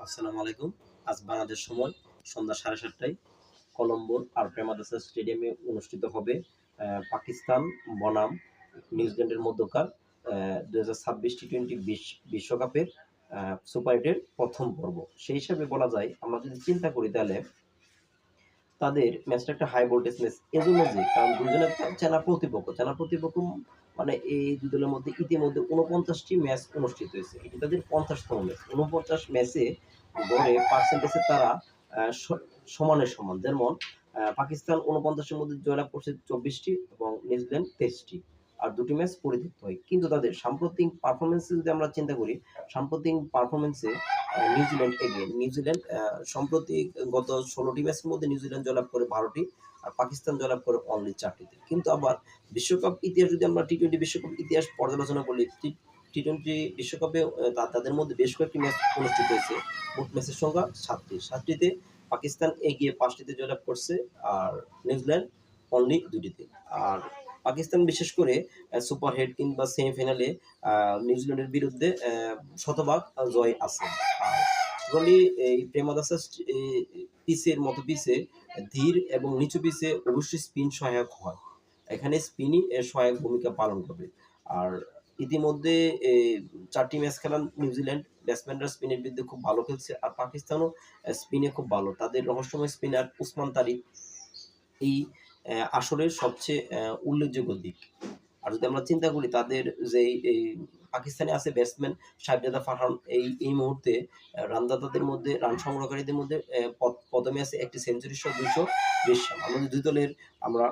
আসসালামু আলাইকুম। আজ বাংলাদেশ সময় সন্ধ্যা ৭:৩০টায় কলম্বোর আর প্রেমাদাসা স্টেডিয়ামে অনুষ্ঠিত হবে পাকিস্তান বনাম নিউজিল্যান্ডের মধ্যকার ২০২৬ টি-টোয়েন্টি বিশ্বকাপের সুপার ৮ এর প্রথম পর্ব। সেই হিসাবে বলা যায় আমরা যদি চিন্তা করি তাহলে তাদের ম্যাচটা একটা হাই ভোল্টেজ ম্যাচ। এজন্য যে কারণ দুজনে চেনা প্রতিপক্ষ মানে এই ২ দলের মধ্যে ইতিমধ্যে ৪৯ টি ম্যাচ অনুষ্ঠিত হয়েছে। এটি তাদের ৫০তম ম্যাচ। ৪৯ ম্যাচে গড়ে পার্সেন্টেজে তারা স সমানে সমান। যেমন পাকিস্তান ৪৯ এর মধ্যে জয়লাভ করছে ২৪ টি এবং নিউজিল্যান্ড ২৩ টি। আর ২ টি ম্যাচ পরিত্যক্ত হয়। কিন্তু তাদের সাম্প্রতিক পারফরম্যান্স যদি আমরা চিন্তা করি, সাম্প্রতিক পারফরম্যান্সে নিউজিল্যান্ড সম্প্রতি গত ১৬ টি ম্যাচের মধ্যে নিউজিল্যান্ড জয়লাভ করে ১২ টি আর পাকিস্তান জয়লাভ করে অনলি ৪ টিতে। কিন্তু আবার বিশ্বকাপ ইতিহাস যদি আমরা টি-টোয়েন্টি বিশ্বকাপ ইতিহাস পর্যালোচনা করি, টি-টোয়েন্টি বিশ্বকাপে তাদের মধ্যে বেশ কয়েকটি ম্যাচ অনুষ্ঠিত হয়েছে। মোট ম্যাচের সংখ্যা ৭ টি। ৭ টিতে পাকিস্তান এগিয়ে ৫ টিতে জয়লাভ করছে আর নিউজিল্যান্ড অনলি ২ টিতে। আর পাকিস্তান বিশেষ করে সুপার ৮ কিংবা সেমিফাইনালে নিউজিল্যান্ডের বিরুদ্ধে শতভাগ জয় আছে। আর টোটালি এই প্রেমাদাসা পিচে ধীর এবং নিচু পিচে অবশ্যই স্পিন সহায়ক হয়। এখানে স্পিনই সহায়ক ভূমিকা পালন করবে। আর ইতিমধ্যে ৪ টি ম্যাচ খেলা নিউজিল্যান্ড ব্যাটসম্যানরা স্পিনের বিরুদ্ধে খুব ভালো খেলছে। আর পাকিস্তানও স্পিনে খুব ভালো। তাদের রহস্যময় স্পিনার উসমান তারিক এই আসরের সবচেয়ে উল্লেখযোগ্য দিক। আর যদি আমরা চিন্তা করি তাদের যেই এই পাকিস্তানে আছে ব্যাটসম্যান সাহেবজাদা ফারহান এই মুহূর্তে রানদাতাদের মধ্যে রান সংগ্রহকারীদের মধ্যে প্রথমে আছে একটি সেঞ্চুরি সহ ২২০ রান। আমাদের দুই দলের আমরা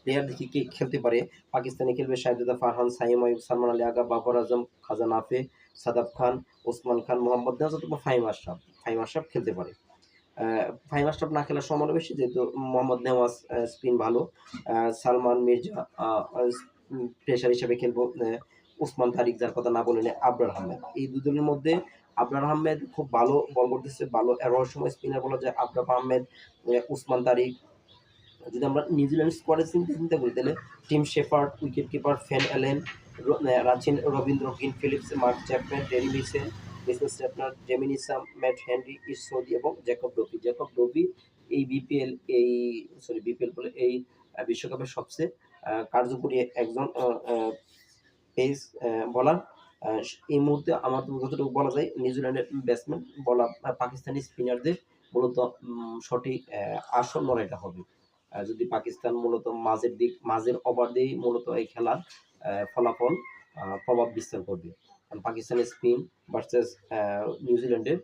প্লেয়ার দেখি কে খেলতে পারে। পাকিস্তানে খেলবে সাহেবজাদা ফারহান, সাইম আইয়ুব, সালমান আলী আগা, বাবর আজম, খাজা নাফে, সাদাব খান, ওসমান খান, মোহাম্মদ নেওয়াজ অথবা ফাহিম আশরাফ। ফাহিম আশরাফ খেলতে পারে। ফাহিম আশরাফ না খেলার সম্ভাবনা বেশি যেহেতু মোহাম্মদ নেওয়াজ স্পিন ভালো। সালমান মির্জা পেসার হিসেবে খেলবো। ওসমান তারিক যার কথা না বললেন, আবরার আহমেদ। এই ২ দলের মধ্যে আবরার আহমেদ খুব ভালো বল করতেছে, ভালো রহস্যময় স্পিনার বলা যায় আবরার আহমেদ, ওসমান তারিক। যদি আমরা নিউজিল্যান্ড স্কোয়াডে চিন্তা করি তাহলে Tim Seifert, wicket keeper Finn Allen, Rachin Ravindra, Glenn Phillips, Mark Chapman, Daryl Mitchell Santner, Jimmy Neesham, Matt Henry, Ish Sodhi এবং জ্যাকব ডোবি এই বিপিএল এই সরি বিপিএল বলে এই বিশ্বকাপের সবচেয়ে কার্যকরী একজন পেস বলার। এই মুহূর্তে আমার যতটুকু বলা যায় নিউজিল্যান্ডের ব্যাটসম্যান বলা পাকিস্তানি স্পিনারদের মূলত সঠিক আসল লড়াইটা হবে। যদি পাকিস্তান মূলত মাঝের ওভার দিয়েই মূলত এই খেলার ফলাফল প্রভাব বিস্তার করবে। কারণ পাকিস্তানের স্পিন ভার্সেস নিউজিল্যান্ডের